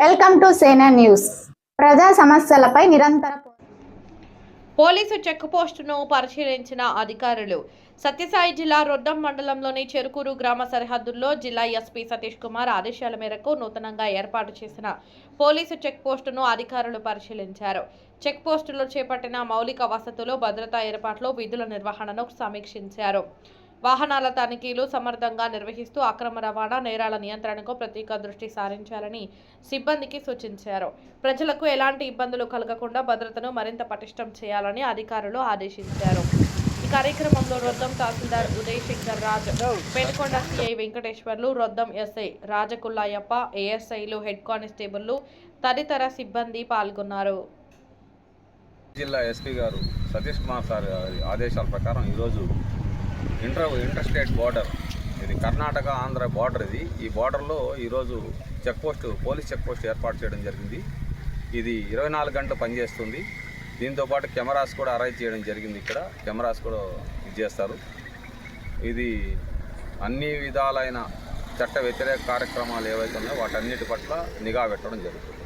Welcome to సేనా news. ప్రజా సమస్యలపై నిరంతర పోలీసు చెక్ పోస్టును పరిశీలించిన అధికారులు. సత్యసాయి జిల్లా రొద్దం మండలంలోని చెరుకూరు గ్రామ సరిహద్దుల్లో జిల్లా ఎస్పీ సతీష్ కుమార్ ఆదేశాల మేరకు నూతనంగా ఏర్పాటు చేసిన పోలీసు చెక్ పోస్టును అధికారులు పరిశీలించారు. చెక్ పోస్టులో చేపట్టిన మౌలిక వసతులు, భద్రతా ఏర్పాట్లు, విధుల నిర్వహణను సమీక్షించారు. వాహనాల తనిఖీలు సమర్థంగా నిర్వహిస్తూ అక్రమ రవాణా, నేరాల నియంత్రణకు ప్రత్యేక దృష్టి సారించాలని సిబ్బందికి సూచించారు. ప్రజలకు ఎలాంటి ఇబ్బందులు కలగకుండా భద్రతను మరింత పటిష్టం చేయాలని అధికారులు ఆదేశించారు. ఈ కార్యక్రమంలో రొద్దం తహసీల్దార్ ఉదయ్ శంకర్ రాజ్, పెనుకొండ సిఐ వెంకటేశ్వర్లు, రొద్దం ఎస్ఐ రాజకుల్లాయప్ప, ఏఎస్ఐలు, హెడ్ కానిస్టేబుళ్లు తదితర సిబ్బంది పాల్గొన్నారు. జిల్లా ఎస్పీ గారు సతీష్ కుమార్ సార్ ఆదేశాల ప్రకారం ఈరోజు ఇంటర్ స్టేట్ బార్డర్, ఇది కర్ణాటక ఆంధ్ర బార్డర్. ఈ బార్డర్లో ఈరోజు పోలీస్ చెక్ పోస్ట్ ఏర్పాటు చేయడం జరిగింది. ఇది 24 గంటలు పనిచేస్తుంది. దీంతోపాటు కెమెరాస్ కూడా అరేంజ్ చేయడం జరిగింది. ఇక్కడ కెమెరాస్ కూడా చేస్తారు. ఇది అన్ని విధాలైన చట్ట వ్యతిరేక కార్యక్రమాలు ఏవైతే ఉన్నాయో వాటన్నిటి పట్ల నిఘా పెట్టడం జరుగుతుంది.